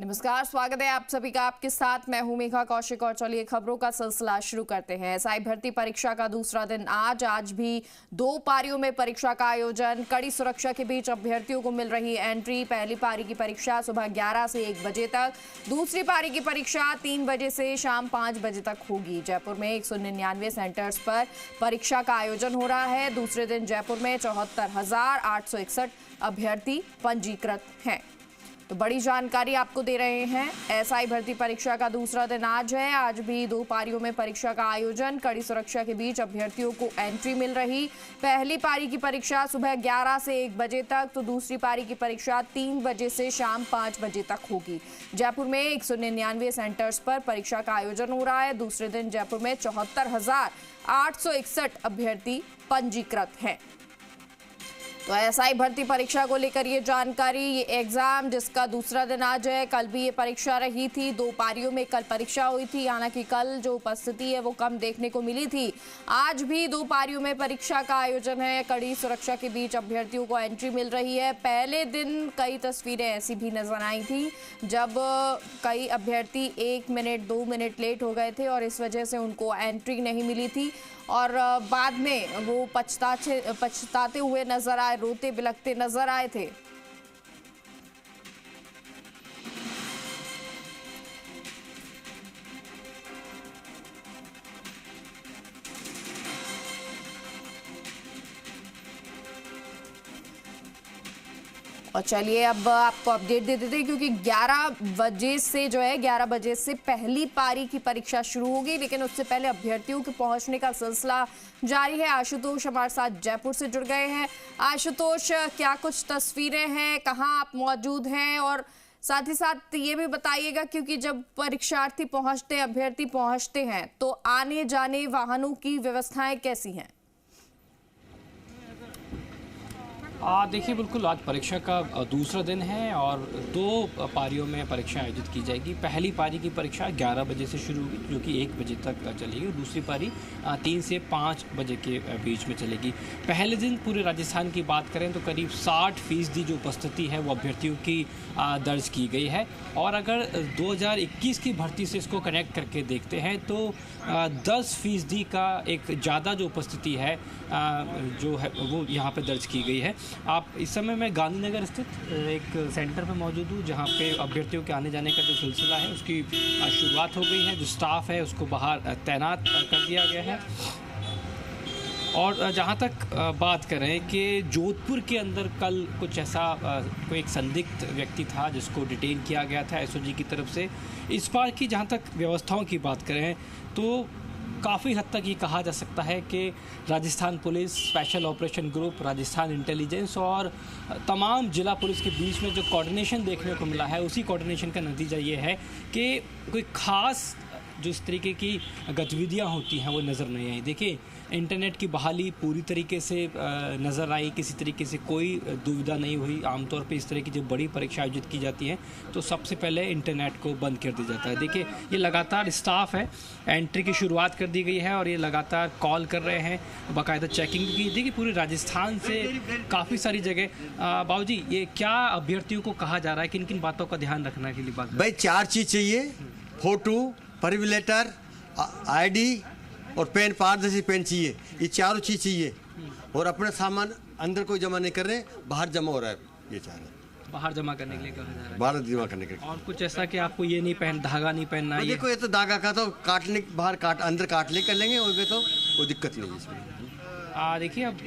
नमस्कार, स्वागत है आप सभी का। आपके साथ मैं हूं मेघा कौशिक और चलिए खबरों का सिलसिला शुरू करते हैं। एसआई भर्ती परीक्षा का दूसरा दिन आज भी 2 पारियों में परीक्षा का आयोजन। कड़ी सुरक्षा के बीच अभ्यर्थियों को मिल रही एंट्री। पहली पारी की परीक्षा सुबह 11 से 1 बजे तक, दूसरी पारी की परीक्षा 3 बजे से शाम 5 बजे तक होगी। जयपुर में 199 सेंटर्स पर परीक्षा का आयोजन हो रहा है। दूसरे दिन जयपुर में 74,861 अभ्यर्थी पंजीकृत हैं। तो बड़ी जानकारी आपको दे रहे हैं। एसआई भर्ती परीक्षा का दूसरा दिन आज है। आज भी 2 पारियों में परीक्षा का आयोजन। कड़ी सुरक्षा के बीच अभ्यर्थियों को एंट्री मिल रही। पहली पारी की परीक्षा सुबह 11 से 1 बजे तक, तो दूसरी पारी की परीक्षा 3 बजे से शाम 5 बजे तक होगी। जयपुर में 199 सेंटर्स पर परीक्षा का आयोजन हो रहा है। दूसरे दिन जयपुर में 74,861 अभ्यर्थी पंजीकृत हैं। तो एसआई भर्ती परीक्षा को लेकर ये जानकारी, ये एग्जाम जिसका दूसरा दिन आज है। कल भी ये परीक्षा रही थी, 2 पारियों में कल परीक्षा हुई थी। हालांकि कल जो उपस्थिति है वो कम देखने को मिली थी। आज भी 2 पारियों में परीक्षा का आयोजन है। कड़ी सुरक्षा के बीच अभ्यर्थियों को एंट्री मिल रही है। पहले दिन कई तस्वीरें ऐसी भी नजर आई थी जब कई अभ्यर्थी 1 मिनट 2 मिनट लेट हो गए थे और इस वजह से उनको एंट्री नहीं मिली थी और बाद में वो पछताते हुए नजर आए, रोते बिलखते नजर आए थे। और चलिए अब आपको अपडेट दे देते हैं, क्योंकि 11 बजे से जो है 11 बजे से पहली पारी की परीक्षा शुरू होगी, लेकिन उससे पहले अभ्यर्थियों के पहुंचने का सिलसिला जारी है। आशुतोष हमारे साथ जयपुर से जुड़ गए हैं। आशुतोष, क्या कुछ तस्वीरें हैं, कहां आप मौजूद हैं, और साथ ही साथ ये भी बताइएगा क्योंकि जब परीक्षार्थी पहुंचते हैं, अभ्यर्थी पहुंचते हैं, तो आने जाने वाहनों की व्यवस्थाएं कैसी हैं? देखिए, बिल्कुल आज परीक्षा का दूसरा दिन है और 2 पारियों में परीक्षा आयोजित की जाएगी। पहली पारी की परीक्षा 11 बजे से शुरू होगी, जो कि 1 बजे तक चलेगी, और दूसरी पारी 3 से 5 बजे के बीच में चलेगी। पहले दिन पूरे राजस्थान की बात करें तो करीब 60% जो उपस्थिति है वो अभ्यर्थियों की दर्ज की गई है। और अगर 2021 की भर्ती से इसको कनेक्ट करके देखते हैं तो 10% का एक ज़्यादा जो उपस्थिति है जो है वो यहाँ पे दर्ज की गई है। आप इस समय मैं गांधीनगर स्थित एक सेंटर पर मौजूद हूँ, जहाँ पे अभ्यर्थियों के आने जाने का जो सिलसिला है उसकी शुरुआत हो गई है। जो स्टाफ है उसको बाहर तैनात कर दिया गया है। और जहाँ तक बात करें कि जोधपुर के अंदर कल कुछ ऐसा कोई एक संदिग्ध व्यक्ति था जिसको डिटेन किया गया था एसओजी की तरफ से। इस बार की जहाँ तक व्यवस्थाओं की बात करें तो काफ़ी हद तक ये कहा जा सकता है कि Rajasthan police, special operation group, Rajasthan intelligence और तमाम जिला पुलिस के बीच में जो कोऑर्डिनेशन देखने को मिला है, उसी कोऑर्डिनेशन का नतीजा ये है कि कोई ख़ास जो इस तरीके की गतिविधियां होती हैं वो नज़र नहीं आई। देखिए, इंटरनेट की बहाली पूरी तरीके से नज़र आई, किसी तरीके से कोई दुविधा नहीं हुई। आमतौर पे इस तरह की जब बड़ी परीक्षा आयोजित की जाती है तो सबसे पहले इंटरनेट को बंद कर दिया जाता है। देखिए, ये लगातार स्टाफ है, एंट्री की शुरुआत कर दी गई है और ये लगातार कॉल कर रहे हैं, बाकायदा चेकिंग की। देखिए, पूरे राजस्थान से काफ़ी सारी जगह। बाबूजी, ये क्या अभ्यर्थियों को कहा जा रहा है, किन किन बातों का ध्यान रखने के लिए बात? भाई 4 चीज़ चाहिए: फोटो, परिविलेटर, आईडी और पेन, पारदर्शी पेन चाहिए। ये 4 चीज़ चाहिए। और अपना सामान अंदर कोई जमा नहीं कर रहे, बाहर जमा हो रहा है। ये 4 बाहर जमा करने के लिए कहा जा रहा है। बाहर जमा करने के लिए। और कुछ ऐसा कि आपको ये नहीं धागा नहीं पहनना है? देखो, ये तो धागा का तो काटने बाहर अंदर काट ले कर लेंगे, और तो कोई दिक्कत नहीं है इसमें। देखिए, अब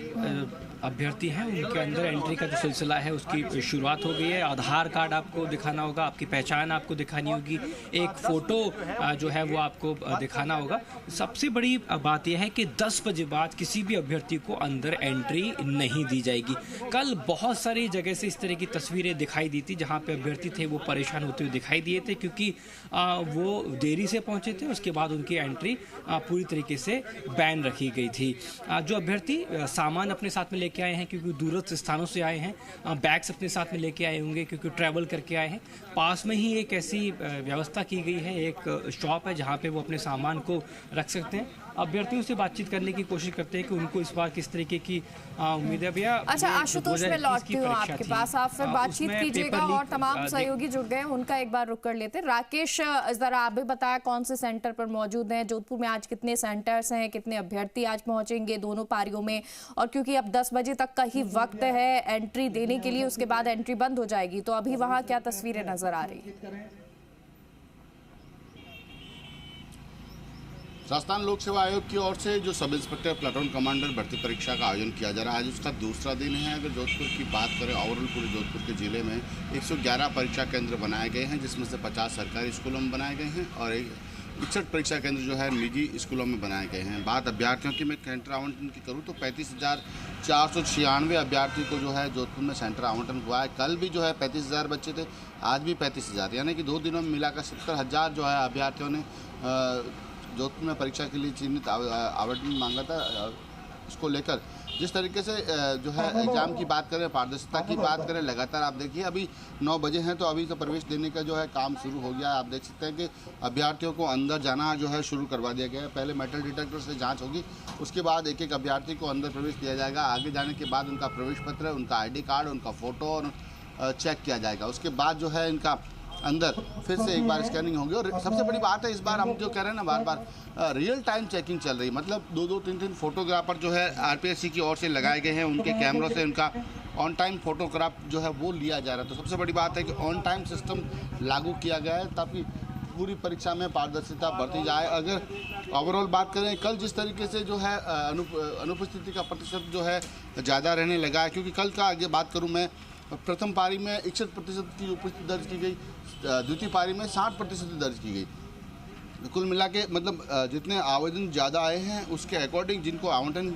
अभ्यर्थी हैं उनके अंदर एंट्री का जो सिलसिला है उसकी शुरुआत हो गई है। आधार कार्ड आपको दिखाना होगा, आपकी पहचान आपको दिखानी होगी, एक फ़ोटो जो है वो आपको दिखाना होगा। सबसे बड़ी बात यह है कि 10 बजे बाद किसी भी अभ्यर्थी को अंदर एंट्री नहीं दी जाएगी। कल बहुत सारी जगह से इस तरह की तस्वीरें दिखाई दी थी जहाँ पे अभ्यर्थी थे वो परेशान होते हुए दिखाई दिए थे, क्योंकि वो देरी से पहुँचे थे। उसके बाद उनकी एंट्री पूरी तरीके से बैन रखी गई थी। जो अभ्यर्थी सामान अपने साथ में लेके आए हैं, क्योंकि दूरस्थ स्थानों से आए हैं, बैग्स अपने साथ में लेके आए होंगे क्योंकि ट्रैवल करके आए हैं। पास में ही एक ऐसी व्यवस्था की गई है, एक शॉप है जहां पे वो अपने सामान को रख सकते हैं। अभ्यर्थियों से बातचीत करने की कोशिश करते हैं कि उनको इस बार किस तरीके की उम्मीद है। भैया अच्छा आशुतोष, मैं लौटती हूँ आपके पास, आप फिर बातचीत कीजिएगा और तमाम सहयोगी जुड़ गए उनका एक बार रुक कर लेते हैं। राकेश, जरा आप भी बताया कौन से सेंटर पर मौजूद हैं जोधपुर में, आज कितने सेंटर्स हैं, कितने अभ्यर्थी आज पहुंचेंगे दोनों पारियों में, और क्योंकि अब 10 बजे तक का ही वक्त है एंट्री देने के लिए, उसके बाद एंट्री बंद हो जाएगी, तो अभी वहां क्या तस्वीरें नजर आ रही है? राजस्थान लोक सेवा आयोग की ओर से जो सब इंस्पेक्टर प्लाटून कमांडर भर्ती परीक्षा का आयोजन किया जा रहा है, आज उसका दूसरा दिन है। अगर जोधपुर की बात करें, ओवरऑल पूरे जोधपुर के जिले में 111 परीक्षा केंद्र बनाए गए हैं, जिसमें से 50 सरकारी स्कूलों में बनाए गए हैं और 61 परीक्षा केंद्र जो है निजी स्कूलों में बनाए गए हैं। बात अभ्यर्थियों की मैं सेंटर आवंटन की करूँ तो 35,496 अभ्यर्थी को जो है जोधपुर में सेंटर आवंटन हुआ है। कल भी जो है 35,000 बच्चे थे, आज भी 35,000, यानी कि 2 दिनों में मिलाकर 70,000 जो है अभ्यर्थियों ने जोधपुर में परीक्षा के लिए चिन्हित आवंटन मांगा था। इसको लेकर जिस तरीके से जो है एग्ज़ाम की बात करें, पारदर्शिता की बात करें, लगातार आप देखिए अभी 9 बजे हैं तो अभी तो प्रवेश देने का जो है काम शुरू हो गया है। आप देख सकते हैं कि अभ्यर्थियों को अंदर जाना जो है शुरू करवा दिया गया है। पहले मेटल डिटेक्टर से जांच होगी, उसके बाद एक एक अभ्यर्थी को अंदर प्रवेश दिया जाएगा। आगे जाने के बाद उनका प्रवेश पत्र, उनका ID कार्ड, उनका फ़ोटो और चेक किया जाएगा। उसके बाद जो है इनका अंदर फिर से एक बार स्कैनिंग होगी। और सबसे बड़ी बात है, इस बार हम जो कह रहे हैं ना, बार बार रियल टाइम चेकिंग चल रही है। मतलब 2-2, 3-3 फोटोग्राफर जो है RPSC की ओर से लगाए गए हैं, उनके कैमरों से उनका ऑन टाइम फोटोग्राफ जो है वो लिया जा रहा है। तो सबसे बड़ी बात है कि ऑन टाइम सिस्टम लागू किया गया है ताकि पूरी परीक्षा में पारदर्शिता बरती जाए। अगर ओवरऑल बात करें, कल जिस तरीके से जो है अनुपस्थिति का प्रतिशत जो है ज़्यादा रहने लगा है, क्योंकि कल का आगे बात करूँ मैं, प्रथम पारी में 61% की उपस्थिति दर्ज की गई, द्वितीय पारी में 60% दर्ज की गई। कुल मिला के मतलब जितने आवेदन ज़्यादा आए हैं उसके अकॉर्डिंग जिनको आवंटन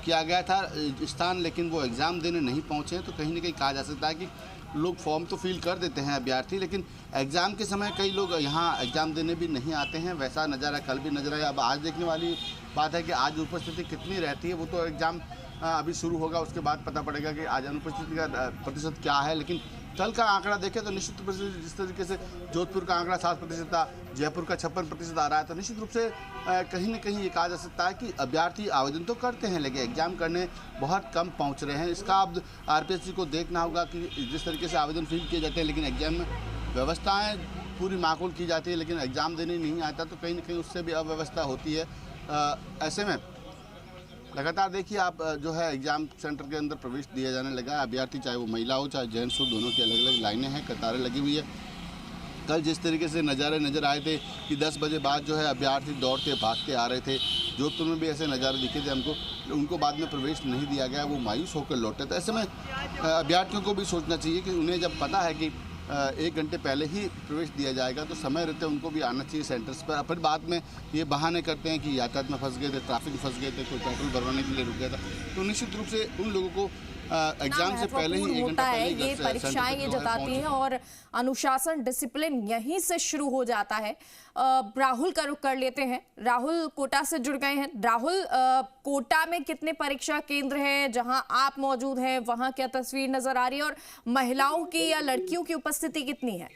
किया गया था स्थान, लेकिन वो एग्ज़ाम देने नहीं पहुँचे हैं, तो कहीं ना कहीं कहा जा सकता है कि लोग फॉर्म तो फिल कर देते हैं अभ्यर्थी, लेकिन एग्ज़ाम के समय कई लोग यहाँ एग्ज़ाम देने भी नहीं आते हैं। वैसा नज़ारा कल भी नजर आया। अब आज देखने वाली बात है कि आज उपस्थिति कितनी रहती है, वो तो एग्ज़ाम अभी शुरू होगा, उसके बाद पता पड़ेगा कि आज अनुपस्थिति का प्रतिशत क्या है। लेकिन कल का आंकड़ा देखें तो निश्चित रूप से जिस तरीके से जोधपुर का आंकड़ा 7% था, जयपुर का 56% आ रहा है, तो निश्चित रूप से कहीं ना कहीं ये कहा जा सकता है कि अभ्यर्थी आवेदन तो करते हैं लेकिन एग्जाम करने बहुत कम पहुंच रहे हैं। इसका अब RPSC को देखना होगा कि जिस तरीके से आवेदन फिल किए जाते हैं लेकिन एग्जाम में व्यवस्थाएँ पूरी माकूल की जाती है, लेकिन एग्ज़ाम देने नहीं आता तो कहीं ना कहीं उससे भी अव्यवस्था होती है। ऐसे में लगातार देखिए आप जो है एग्ज़ाम सेंटर के अंदर प्रवेश दिया जाने लगा है। अभ्यर्थी चाहे वो महिला हो चाहे जेंट्स हो, दोनों की अलग अलग लाइनें हैं, कतारें लगी हुई है। कल जिस तरीके से नज़ारे नज़र आए थे कि 10 बजे बाद जो है अभ्यर्थी दौड़ते भागते आ रहे थे, जोधपुर में भी ऐसे नज़ारे दिखे थे हमको, उनको बाद में प्रवेश नहीं दिया गया, वो मायूस होकर लौटे। तो ऐसे में अभ्यर्थियों को भी सोचना चाहिए कि उन्हें जब पता है कि 1 घंटे पहले ही प्रवेश दिया जाएगा तो समय रहते उनको भी आना चाहिए सेंटर्स पर। फिर बाद में ये बहाने करते हैं कि यातायात में फंस गए थे, ट्रैफिक में फंस गए थे, कोई पेट्रोल भरवाने के लिए रुक गया था। तो निश्चित रूप से उन लोगों को एग्जाम से पहले ही 1 घंटा पहले ये परीक्षाएं ये जताती हैं और अनुशासन डिसिप्लिन यहीं से शुरू हो जाता है। राहुल का रुख कर लेते हैं। राहुल कोटा से जुड़ गए हैं। राहुल, कोटा में कितने परीक्षा केंद्र हैं जहां आप मौजूद हैं, वहां क्या तस्वीर नजर आ रही है और महिलाओं की या लड़कियों की उपस्थिति कितनी है?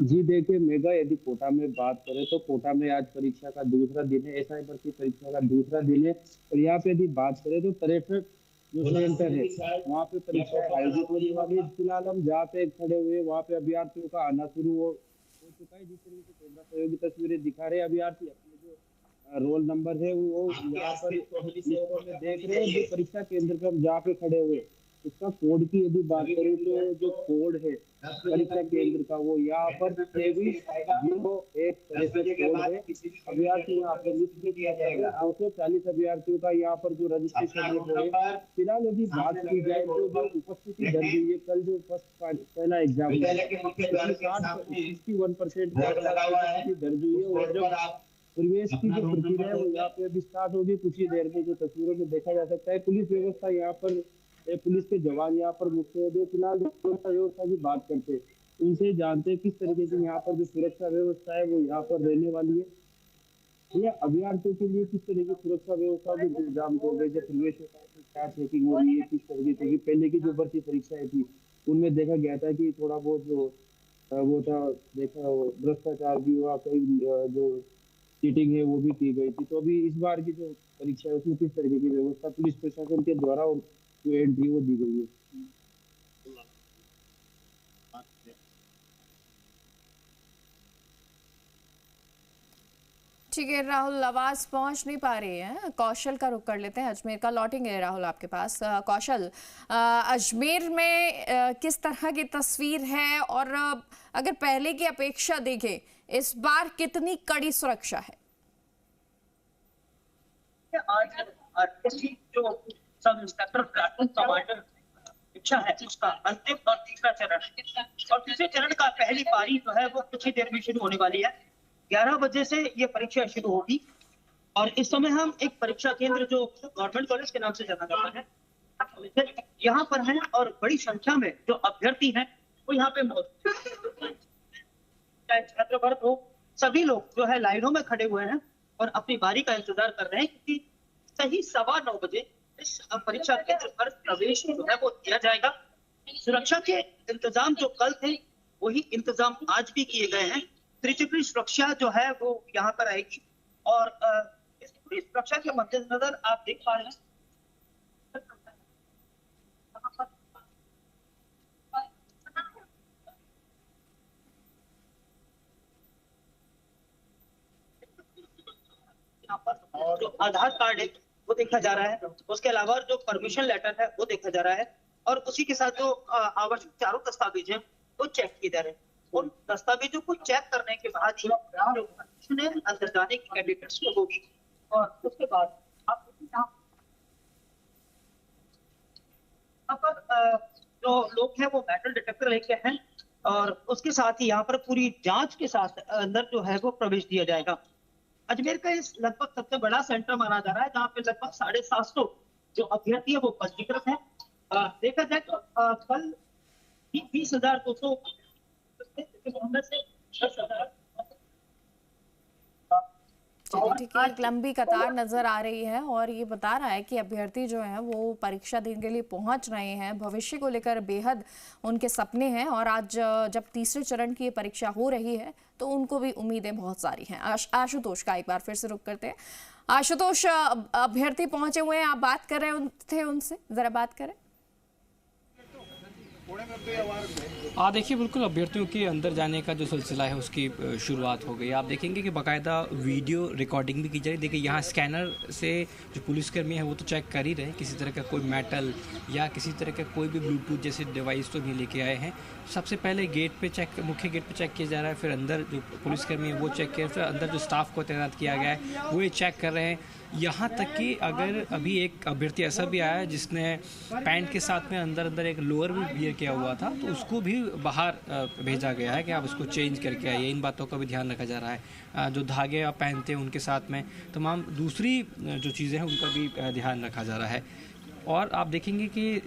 जी देखिए मेगा, यदि कोटा में बात करें तो कोटा में आज परीक्षा का दूसरा दिन है, SI भर्ती परीक्षा का दूसरा दिन है। और यहाँ पे यदि बात करें तो 63 जो सेंटर है वहाँ पे परीक्षा आयोजित होने वाली है। फिलहाल हम जहाँ पे खड़े हुए वहाँ पे अभ्यर्थियों का आना शुरू हो चुका है। जिस तरीके से कैमरा सहयोगी तस्वीरें दिखा रहे हैं, अभ्यर्थी अपने जो रोल नंबर है वो यहाँ पर देख रहे हैं। जो परीक्षा केंद्र पे हम जहाँ पे खड़े हुए इसका कोड की यदि बात करें तो जो कोड है परीक्षा केंद्र का वो यहाँ पर 2301 कोड है। अभ्यर्थी यहाँ पर लिस्ट में दिया जाएगा। 240 अभ्यर्थियों का यहाँ पर जो रजिस्ट्रेशन है। फिलहाल यदि बात की जाए तो जो उपस्थिति दर्ज हुई है, कल जो पहला एग्जाम 61% दर्ज हुई है और जो परिवेश की जो प्रक्रिया है वो यहाँ पे अभी स्टार्ट होगी कुछ ही देर में। जो तस्वीरों में देखा जा सकता है पुलिस व्यवस्था यहाँ पर, पुलिस के जवान यहाँ पर मुख्य है। फिलहाल जो सुरक्षा व्यवस्था की बात करते हैं उनसे जानते हैं किस तरीके से यहाँ पर जो सुरक्षा व्यवस्था है वो यहाँ पर रहने वाली है। या अभ्यर्थियों के लिए किस तरीके की सुरक्षा व्यवस्था के इंतजाम हो गए, जब प्रवेश क्या चेकिंग हो रही है, किस तरीके से कि पहले की जो भर्ती परीक्षाएं थी उनमें देखा गया था कि थोड़ा बहुत जो वो था देखा भ्रष्टाचार भी हुआ, कई जो चीटिंग है वो भी की गई थी। तो अभी इस बार की जो परीक्षा है उसमें किस तरीके की व्यवस्था पुलिस प्रशासन के द्वारा और जो एंट्री वो दी गई है? ठीक है राहुल, आवाज पहुंच नहीं पा रही है। कौशल का रुख कर लेते हैं, अजमेर का लौटेंगे राहुल आपके पास। कौशल, अजमेर में किस तरह की तस्वीर है और अगर पहले की अपेक्षा देखें इस बार कितनी कड़ी सुरक्षा है? आज जो सब इंस्पेक्टर प्लाटून कमांडर परीक्षा है उसका अंतिम और तीसरा चरण है और तीसरे चरण का पहली पारी जो है वो कुछ ही देर में शुरू होने वाली है। 11 बजे से ये परीक्षा शुरू होगी और इस समय हम एक परीक्षा केंद्र जो गवर्नमेंट कॉलेज के नाम से जाना जाता है यहाँ पर है और बड़ी संख्या में जो अभ्यर्थी हैं वो यहाँ पे मौजूद, छात्र वर्ग हो, सभी लोग जो है लाइनों में खड़े हुए हैं और अपनी बारी का इंतजार कर रहे हैं क्योंकि सही 9:15 बजे इस परीक्षा केंद्र पर प्रवेश जो है वो दिया जाएगा। सुरक्षा के इंतजाम जो कल थे वही इंतजाम आज भी किए गए हैं। त्रिचक्री सुरक्षा जो है वो यहाँ पर आएगी और इस पूरी सुरक्षा के मद्देनजर आप देख पा रहे हैं यहाँ पर जो आधार कार्ड है वो देखा जा रहा है, उसके अलावा जो परमिशन लेटर है वो देखा जा रहा है और उसी के साथ जो आवश्यक चारों दस्तावेज हैं वो चेक किए जा रहे हैं। उन दस्तावेजों को चेक करने के बाद ही परमिशन अंदर जाने की कैंडिडेट्स को होगी और उसके बाद आप यहाँ पर जो लोग हैं वो मेटल डिटेक्टर लेके हैं और उसके साथ ही यहाँ पर पूरी जांच के साथ अंदर जो है वो प्रवेश दिया जाएगा। अजमेर का इस लगभग सबसे बड़ा सेंटर माना जा रहा है जहाँ पे लगभग 750 जो अभ्यर्थी है वो पंजीकृत है। देखा जाए तो कल 20,200 से 10,000 ठीक है, एक लंबी कतार नजर आ रही है और ये बता रहा है कि अभ्यर्थी जो हैं वो परीक्षा देने के लिए पहुंच रहे हैं। भविष्य को लेकर बेहद उनके सपने हैं और आज जब तीसरे चरण की ये परीक्षा हो रही है तो उनको भी उम्मीदें बहुत सारी हैं। आशुतोष का एक बार फिर से रुख करते हैं। आशुतोष, अभ्यर्थी पहुंचे हुए हैं, आप बात कर रहे थे उनसे, जरा बात करें। देखिए, बिल्कुल अभ्यर्थियों के अंदर जाने का जो सिलसिला है उसकी शुरुआत हो गई। आप देखेंगे कि बाकायदा वीडियो रिकॉर्डिंग भी की जा रही है। देखिए, यहाँ स्कैनर से जो पुलिसकर्मी है वो तो चेक कर ही रहे हैं, किसी तरह का कोई मेटल या किसी तरह का कोई भी ब्लूटूथ जैसे डिवाइस तो नहीं लेके आए हैं। सबसे पहले गेट पे चेक, मुख्य गेट पे चेक किया जा रहा है, फिर अंदर जो पुलिसकर्मी है वो चेक किया, फिर अंदर जो स्टाफ को तैनात किया गया है वो ये चेक कर रहे हैं। यहाँ तक कि अगर अभी एक अभ्यर्थी ऐसा भी आया है जिसने पैंट के साथ में अंदर एक लोअर भी वियर किया हुआ था, तो उसको भी बाहर भेजा गया है कि आप उसको चेंज करके आइए। इन बातों का भी ध्यान रखा जा रहा है। जो धागे आप पहनते हैं उनके साथ में तमाम दूसरी जो चीज़ें हैं उनका भी ध्यान रखा जा रहा है। और आप देखेंगे कि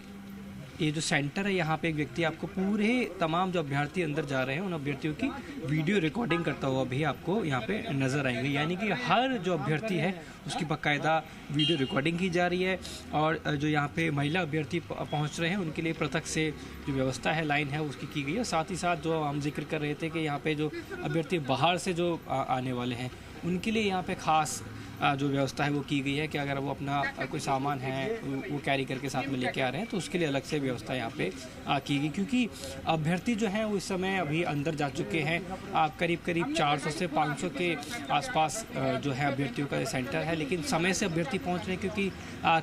ये जो सेंटर है यहाँ पे एक व्यक्ति आपको पूरे तमाम जो अभ्यर्थी अंदर जा रहे हैं उन अभ्यर्थियों की वीडियो रिकॉर्डिंग करता हुआ भी आपको यहाँ पे नज़र आएंगे। यानी कि हर जो अभ्यर्थी है उसकी बाकायदा वीडियो रिकॉर्डिंग की जा रही है और जो यहाँ पे महिला अभ्यर्थी पहुँच रहे हैं उनके लिए पृथक से जो व्यवस्था है, लाइन है, उसकी की गई है। साथ ही साथ जो हम जिक्र कर रहे थे कि यहाँ पे जो अभ्यर्थी बाहर से जो आने वाले हैं उनके लिए यहाँ पे ख़ास जो व्यवस्था है वो की गई है कि अगर वो अपना कोई सामान है वो कैरी करके साथ में लेके आ रहे हैं तो उसके लिए अलग से व्यवस्था यहाँ पे की गई, क्योंकि अभ्यर्थी जो हैं वो इस समय अभी अंदर जा चुके हैं। करीब 400 से 500 के आसपास जो है अभ्यर्थियों का सेंटर है, लेकिन समय से अभ्यर्थी पहुँच रहे हैं क्योंकि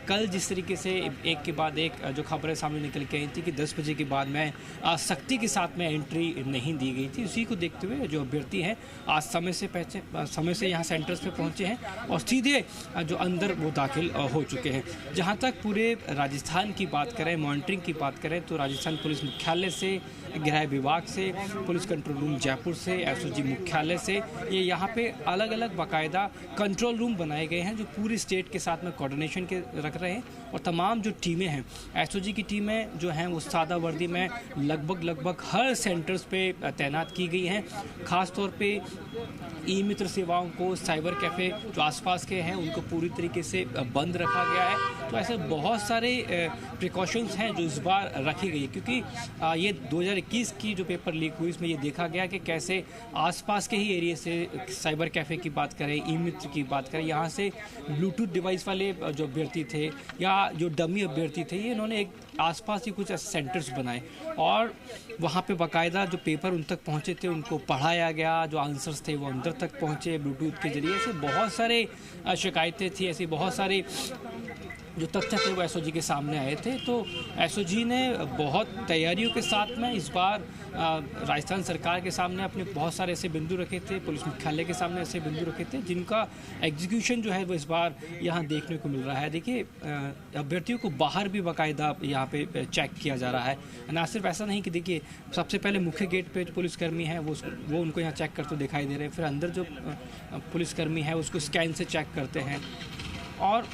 कल जिस तरीके से एक के बाद एक जो खबरें सामने निकल के आई थी कि 10 बजे के बाद में सख्ती के साथ में एंट्री नहीं दी गई थी, उसी को देखते हुए जो अभ्यर्थी हैं आज समय से यहाँ सेंटर्स पे पहुँचे हैं और सीधे जो अंदर वो दाखिल हो चुके हैं। जहाँ तक पूरे राजस्थान की बात करें, मॉनिटरिंग की बात करें तो राजस्थान पुलिस मुख्यालय से, गृह विभाग से, पुलिस कंट्रोल रूम जयपुर से, एसओजी मुख्यालय से, ये यहाँ पे अलग अलग बाकायदा कंट्रोल रूम बनाए गए हैं जो पूरी स्टेट के साथ में कोऑर्डिनेशन के रख रहे हैं। और तमाम जो टीमें हैं, एसओजी की टीमें जो हैं वो सादा वर्दी में लगभग हर सेंटर्स पे तैनात की गई हैं। ख़ास तौर पे ई मित्र सेवाओं को, साइबर कैफ़े जो आसपास के हैं उनको पूरी तरीके से बंद रखा गया है। तो ऐसे बहुत सारे प्रिकॉशंस हैं जो इस बार रखी गई है, क्योंकि ये 2021 की जो पेपर लीक हुई इसमें ये देखा गया कि कैसे आसपास के ही एरिया से, साइबर कैफ़े की बात करें, ई मित्र की बात करें, यहाँ से ब्लूटूथ डिवाइस वाले जो अभ्यर्थी थे या जो डमी अभ्यर्थी थे, ये इन्होंने एक आसपास ही कुछ सेंटर्स बनाए और वहाँ पे बाकायदा जो पेपर उन तक पहुँचे थे उनको पढ़ाया गया, जो आंसर्स थे वो अंदर तक पहुँचे ब्लूटूथ के जरिए। ऐसे बहुत सारे शिकायतें थी, ऐसी बहुत सारी जो तथ्य थे वो एसओजी के सामने आए थे। तो एसओजी ने बहुत तैयारियों के साथ में इस बार राजस्थान सरकार के सामने अपने बहुत सारे ऐसे बिंदु रखे थे, पुलिस मुख्यालय के सामने ऐसे बिंदु रखे थे जिनका एग्जीक्यूशन जो है वो इस बार यहाँ देखने को मिल रहा है। देखिए, अभ्यर्थियों को बाहर भी बाकायदा यहाँ पे चेक किया जा रहा है। ना सिर्फ ऐसा नहीं कि देखिए सबसे पहले मुख्य गेट पे जो पुलिसकर्मी है वो उनको यहाँ चेक करते दिखाई दे रहे हैं, फिर अंदर जो पुलिसकर्मी है उसको स्कैन से चेक करते हैं और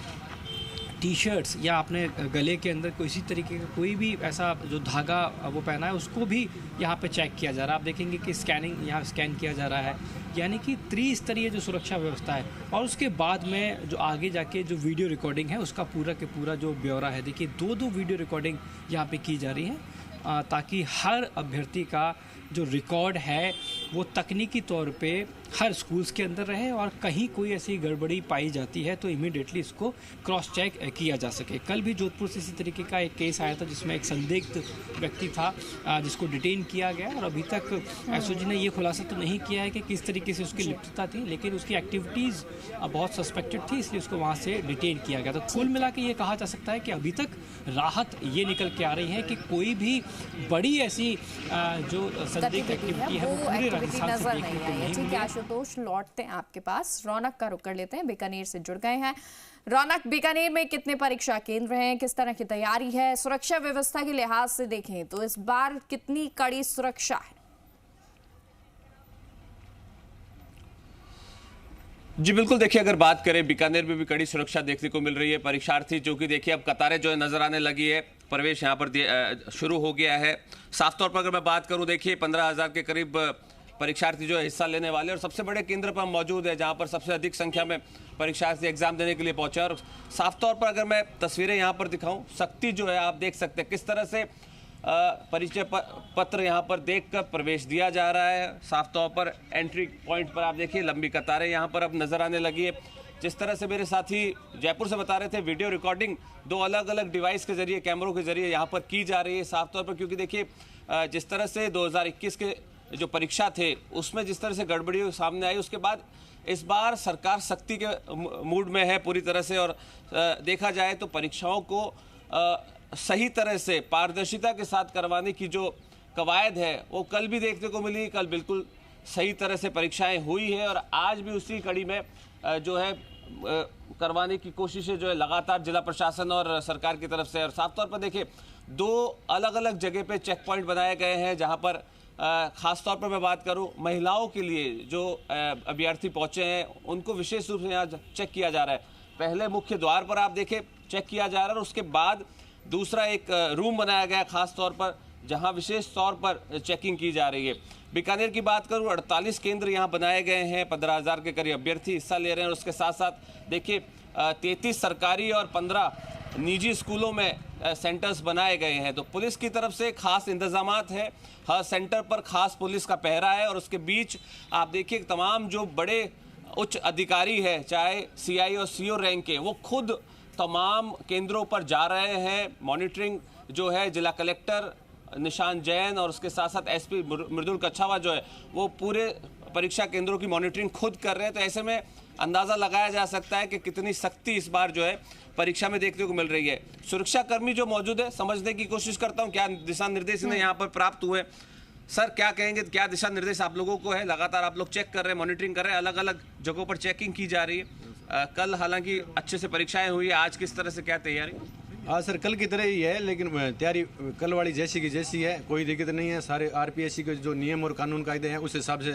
टी शर्ट्स या अपने गले के अंदर कोई इसी तरीके का कोई भी ऐसा जो धागा वो पहना है उसको भी यहाँ पे चेक किया जा रहा है। आप देखेंगे कि स्कैनिंग यहाँ स्कैन किया जा रहा है, यानी कि त्रिस्तरीय जो सुरक्षा व्यवस्था है। और उसके बाद में जो आगे जाके जो वीडियो रिकॉर्डिंग है उसका पूरा के पूरा जो ब्यौरा है, देखिए 2-2 वीडियो रिकॉर्डिंग यहाँ पे की जा रही है ताकि हर अभ्यर्थी का जो रिकॉर्ड है वो तकनीकी तौर पे हर स्कूल्स के अंदर रहे और कहीं कोई ऐसी गड़बड़ी पाई जाती है तो इमीडिएटली इसको क्रॉस चेक किया जा सके। कल भी जोधपुर से इसी तरीके का एक केस आया था जिसमें एक संदिग्ध व्यक्ति था जिसको डिटेन किया गया और अभी तक एसओजी ने ये खुलासा तो नहीं किया है कि किस तरीके से उसकी लिप्तता थी, लेकिन उसकी एक्टिविटीज़ बहुत सस्पेक्टेड थी, इसलिए उसको वहाँ से डिटेन किया गया। तो कुल मिला के ये कहा जा सकता है कि अभी तक राहत ये निकल के आ रही है कि कोई भी बड़ी ऐसी जो संदिग्ध एक्टिविटी है वो पूरे राजस्थान से देखने को नहीं मिली। आशुतोष, लौटते हैं आपके पास, रौनक का रुख कर लेते हैं, बीकानेर से जुड़ गए हैं। रौनक, बीकानेर में कितने परीक्षा केंद्र हैं, किस तरह की तैयारी है, सुरक्षा व्यवस्था के लिहाज से देखें तो इस बार कितनी कड़ी सुरक्षा है? जी बिल्कुल, देखिए अगर बात करें बीकानेर में भी कड़ी सुरक्षा देखने को मिल रही है। परीक्षार्थी जो कि देखिए अब कतारें जो है नजर आने लगी है, प्रवेश यहाँ पर शुरू हो गया है। साफ तौर पर अगर मैं बात करूँ, देखिए 15,000 के करीब परीक्षार्थी जो है हिस्सा लेने वाले और सबसे बड़े केंद्र पर मौजूद है जहां पर सबसे अधिक संख्या में परीक्षार्थी एग्जाम देने के लिए पहुंचे। और साफ तौर पर अगर मैं तस्वीरें यहां पर दिखाऊं, सख्ती जो है आप देख सकते हैं किस तरह से परिचय पत्र यहां पर देखकर प्रवेश दिया जा रहा है। साफ तौर पर एंट्री पॉइंट पर आप देखिए लंबी कतारें यहां पर अब नजर आने लगी है। जिस तरह से मेरे साथी जयपुर से बता रहे थे, वीडियो रिकॉर्डिंग 2 अलग अलग डिवाइस के जरिए, कैमरों के जरिए यहाँ पर की जा रही है। साफ तौर पर क्योंकि देखिए जिस तरह से 2021 के जो परीक्षा थे उसमें जिस तरह से गड़बड़ी सामने आई, उसके बाद इस बार सरकार सख्ती के मूड में है पूरी तरह से। और देखा जाए तो परीक्षाओं को सही तरह से पारदर्शिता के साथ करवाने की जो कवायद है वो कल भी देखने को मिली। कल बिल्कुल सही तरह से परीक्षाएं हुई है और आज भी उसी कड़ी में जो है करवाने की कोशिशें जो है लगातार जिला प्रशासन और सरकार की तरफ से। और साफ तौर पर देखिए 2 अलग अलग जगह पे चेक पॉइंट बनाए गए हैं जहां पर खास तौर पर मैं बात करूं महिलाओं के लिए जो अभ्यर्थी पहुंचे हैं उनको विशेष रूप से यहाँ चेक किया जा रहा है। पहले मुख्य द्वार पर आप देखें चेक किया जा रहा है और उसके बाद दूसरा एक रूम बनाया गया खास तौर पर जहां विशेष तौर पर चेकिंग की जा रही है। बीकानेर की बात करूं 48 केंद्र यहां बनाए गए हैं, 15,000 के करीब अभ्यर्थी हिस्सा ले रहे हैं और उसके साथ साथ देखिए 33 सरकारी और 15 निजी स्कूलों में सेंटर्स बनाए गए हैं। तो पुलिस की तरफ से खास इंतजामात है, हर सेंटर पर खास पुलिस का पहरा है और उसके बीच आप देखिए तमाम जो बड़े उच्च अधिकारी है चाहे सीआई और सीओ रैंक के, वो खुद तमाम केंद्रों पर जा रहे हैं। मॉनिटरिंग जो है जिला कलेक्टर निशान जैन और उसके साथ साथ एसपी मृदुल कच्छावा जो है वो पूरे परीक्षा केंद्रों की मॉनिटरिंग खुद कर रहे हैं। तो ऐसे में अंदाज़ा लगाया जा सकता है कि कितनी सख्ती इस बार जो है परीक्षा में देखने को मिल रही है। सुरक्षा कर्मी जो मौजूद है, समझने की कोशिश करता हूं क्या दिशा निर्देश इन्हें यहाँ पर प्राप्त हुए। सर क्या कहेंगे, क्या दिशा निर्देश आप लोगों को है? लगातार आप लोग चेक कर रहे हैं, मॉनिटरिंग कर रहे हैं, अलग अलग जगहों पर चेकिंग की जा रही है। कल हालांकि अच्छे से परीक्षाएं हुई, आज किस तरह से क्या तैयारी? हाँ सर, कल की तरह ही है लेकिन तैयारी कल वाली जैसी की जैसी है, कोई दिक्कत नहीं है। सारे आरपीएससी के जो नियम और कानून कायदे हैं उस हिसाब से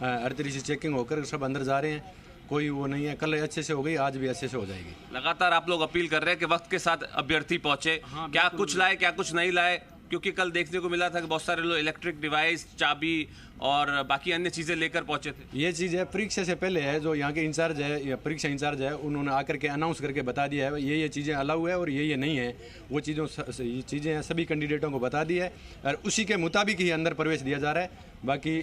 हर तरीके से चेकिंग होकर सब अंदर जा रहे हैं, कोई वो नहीं है। कल अच्छे से हो गई, आज भी अच्छे से हो जाएगी। लगातार आप लोग अपील कर रहे हैं कि वक्त के साथ अभ्यर्थी पहुंचे। क्या कुछ लाए क्या कुछ नहीं लाए, क्योंकि कल देखने को मिला था कि बहुत सारे लोग इलेक्ट्रिक डिवाइस, चाबी और बाकी अन्य चीज़ें लेकर पहुंचे थे। ये चीज़ है परीक्षा से पहले है, जो यहाँ के इंचार्ज है या परीक्षा इंचार्ज है उन्होंने आकर के अनाउंस करके बता दिया है ये चीज़ें अलाउ है और ये नहीं है। वो चीज़ें हैं सभी कैंडिडेटों को बता दी है और उसी के मुताबिक ही अंदर प्रवेश दिया जा रहा है। बाकी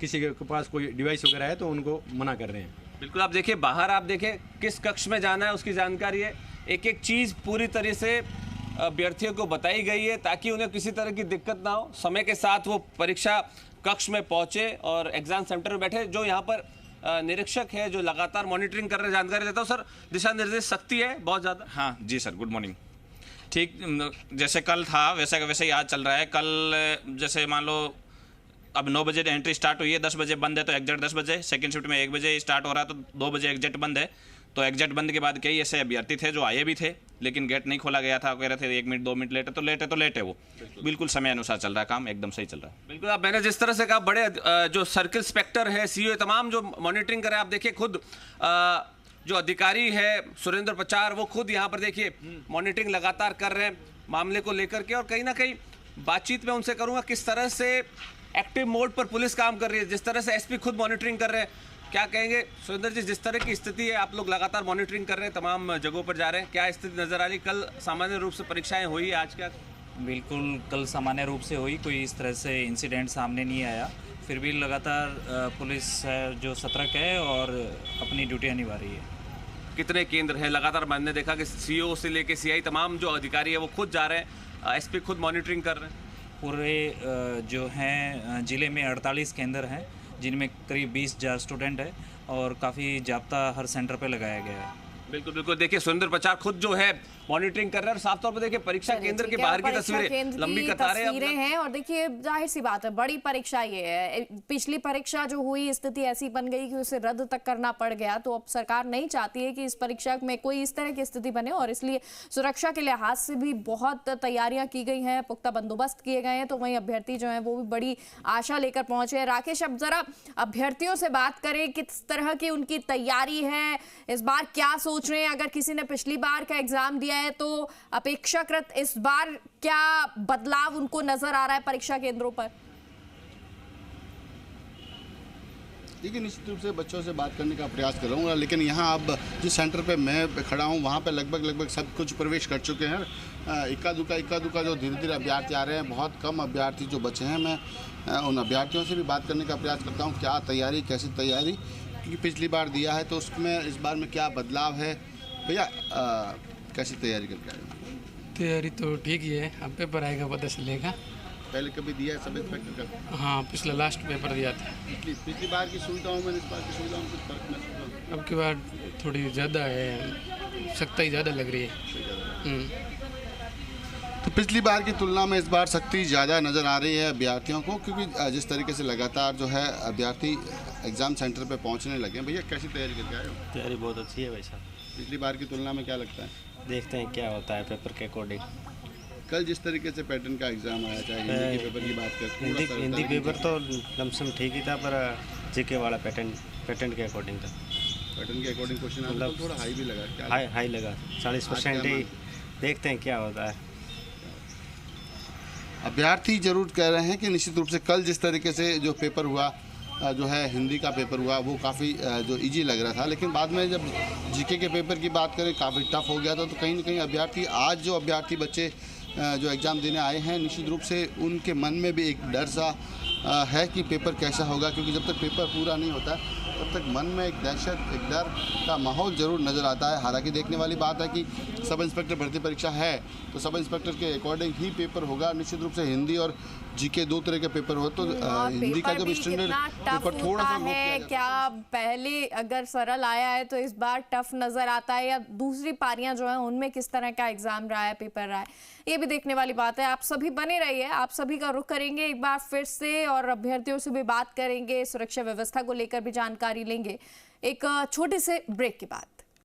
किसी के पास कोई डिवाइस वगैरह है तो उनको मना कर रहे हैं। बिल्कुल, आप देखिए बाहर, आप देखें किस कक्ष में जाना है उसकी जानकारी है। एक एक चीज़ पूरी तरह से अभ्यर्थियों को बताई गई है ताकि उन्हें किसी तरह की दिक्कत ना हो। समय के साथ वो परीक्षा कक्ष में पहुंचे और एग्जाम सेंटर में बैठे। जो यहाँ पर निरीक्षक है जो लगातार मॉनिटरिंग कर रहे हैं, जानकारी देता हूँ। सर, दिशा निर्देश सख्ती है बहुत ज़्यादा? हाँ जी सर, गुड मॉर्निंग। ठीक जैसे कल था वैसे का वैसे ही आज चल रहा है। कल जैसे मान लो अब 9 बजे एंट्री स्टार्ट हुई है, 10 बजे बंद है तो एग्जैक्ट 10 बजे। सेकंड शिफ्ट में 1 बजे स्टार्ट हो रहा है तो 2 बजे एग्जैक्ट बंद है। तो एग्जैक्ट बंद के बाद कई ऐसे अभ्यर्थी थे जो आए भी थे लेकिन गेट नहीं खोला गया था, कह रहे थे 1 मिनट 2 मिनट लेट है तो लेट है। वो बिल्कुल समय अनुसार चल रहा है, काम एकदम सही चल रहा है। बिल्कुल, आप मैंने जिस तरह से कहा, बड़े जो सर्किल इंस्पेक्टर है, सीओ, तमाम जो मॉनिटरिंग कर रहे हैं। आप देखिए खुद जो अधिकारी है सुरेंद्र पचार, वो खुद यहाँ पर देखिए मॉनिटरिंग लगातार कर रहे हैं मामले को लेकर के। और कहीं ना कहीं बातचीत में उनसे करूँगा किस तरह से एक्टिव मोड पर पुलिस काम कर रही है, जिस तरह से एसपी खुद मॉनिटरिंग कर रहे हैं। क्या कहेंगे सुरेंद्र जी, जिस तरह की स्थिति है, आप लोग लगातार मॉनिटरिंग कर रहे हैं, तमाम जगहों पर जा रहे हैं, क्या स्थिति नजर आ रही? कल सामान्य रूप से परीक्षाएं हुई, आज क्या? बिल्कुल, कल सामान्य रूप से हुई, कोई इस तरह से इंसिडेंट सामने नहीं आया। फिर भी लगातार पुलिस जो सतर्क है और अपनी ड्यूटियाँ निभा रही है। कितने केंद्र हैं लगातार? मैंने देखा कि सीओ से लेके सीआई तमाम जो अधिकारी है वो खुद जा रहे हैं, एसपी खुद मॉनिटरिंग कर रहे हैं। पूरे जो हैं ज़िले में 48 केंद्र हैं जिनमें करीब 20,000 स्टूडेंट है और काफ़ी जाब्ता हर सेंटर पे लगाया गया है। बिल्कुल बिल्कुल, देखिए सुरेंद्र पचार खुद जो है मॉनिटरिंग कर रहे हैं और साफ तौर पर देखिए परीक्षा केंद्र के बाहर की तस्वीरें, लंबी कतारें हैं। और देखिए जाहिर सी बात है, बड़ी परीक्षा ये है। पिछली परीक्षा जो हुई, स्थिति ऐसी बन गई कि उसे रद्द तक करना पड़ गया। तो अब सरकार नहीं चाहती है कि इस परीक्षा में कोई इस तरह की स्थिति बने और इसलिए सुरक्षा के लिहाज से भी बहुत तैयारियां की गई हैं, पुख्ता बंदोबस्त किए गए हैं। तो वहीं अभ्यर्थी जो है वो भी बड़ी आशा लेकर पहुंचे हैं। राकेश, अब जरा अभ्यर्थियों से बात करें, किस तरह की उनकी तैयारी है, इस बार क्या सोच रहे हैं? अगर किसी ने पिछली बार का एग्जाम दिया है तो अपेक्षाकृत इस बार क्या बदलाव उनको नजर आ रहा है परीक्षा केंद्रों पर? देखिए, निश्चित रूप से बच्चों से बात करने का प्रयास करूँगा, लेकिन यहाँ अब जिस सेंटर पे मैं खड़ा हूँ वहाँ पे लगभग सब कुछ प्रवेश कर चुके हैं। इक्का दुक्का जो धीरे धीरे अभ्यर्थी आ रहे हैं, बहुत कम अभ्यर्थी जो बचे हैं। मैं उन अभ्यर्थियों से भी बात करने का प्रयास करता हूँ, क्या तैयारी, कैसी तैयारी, क्योंकि पिछली बार दिया है तो उसमें इस बार में क्या बदलाव है। भैया कैसी तैयारी करके आए? तैयारी तो ठीक ही है, अब पेपर आएगा पता चलेगा। पहले कभी दिया है सब इंस्पेक्टर का? हाँ, पिछला लास्ट पेपर दिया था। पिछली बार की सुविधाओं में इस बार की सुविधाओं में कुछ फर्क महसूस हुआ? अब की बार थोड़ी ज़्यादा है, सख्ती ज़्यादा लग रही है। तो पिछली बार की तुलना में इस बार सख्ती ज़्यादा नज़र आ रही है अभ्यर्थियों को, क्योंकि जिस तरीके से लगातार जो है अभ्यर्थी एग्ज़ाम सेंटर पे पहुंचने लगे हैं। भैया कैसी तैयारी करके आए हो? तैयारी बहुत अच्छी है भाई साहब। पिछली बार की तुलना में क्या लगता है? देखते हैं क्या होता है पेपर के अकॉर्डिंग। कल जिस तरीके से पैटर्न का एग्ज़ाम आया, चाहे हिंदी के पेपर की बात करते, हिंदी पेपर तो कम से कम ठीक ही था, पर जीके वाला पैटर्न के अकॉर्डिंग था। पैटर्न के अकॉर्डिंग क्वेश्चन मतलब थोड़ा हाई भी लगा? हाई लगा, 40% ही। देखते हैं क्या होता है। अभ्यर्थी जरूर कह रहे हैं कि निश्चित रूप से कल जिस तरीके से जो पेपर हुआ, जो है हिंदी का पेपर हुआ, वो काफ़ी जो इजी लग रहा था, लेकिन बाद में जब जीके के पेपर की बात करें काफ़ी टफ हो गया था। तो कहीं ना कहीं अभ्यर्थी, आज जो अभ्यर्थी बच्चे जो एग्ज़ाम देने आए हैं, निश्चित रूप से उनके मन में भी एक डर सा है कि पेपर कैसा होगा, क्योंकि जब तक पेपर पूरा नहीं होता तब तक मन में एक दहशत, एक डर का माहौल ज़रूर नज़र आता है। हालांकि देखने वाली बात है कि सब इंस्पेक्टर भर्ती परीक्षा है तो सब इंस्पेक्टर के अकॉर्डिंग ही पेपर होगा। निश्चित रूप से हिंदी और जीके 2 तरह के पेपर हो, तो हिंदी का जब स्टैंडर्ड पेपर थोड़ा सा है, क्या पहले अगर सरल आया है तो इस बार टफ नजर आता है, या दूसरी पारियां जो है उनमें किस तरह का एग्जाम रहा है, पेपर रहा है, ये भी देखने वाली बात है। आप सभी बने रहिए, आप सभी का रुख करेंगे एक बार फिर से और अभ्यर्थियों से भी बात करेंगे, सुरक्षा व्यवस्था को लेकर भी जानकारी लेंगे एक छोटे से ब्रेक के बाद।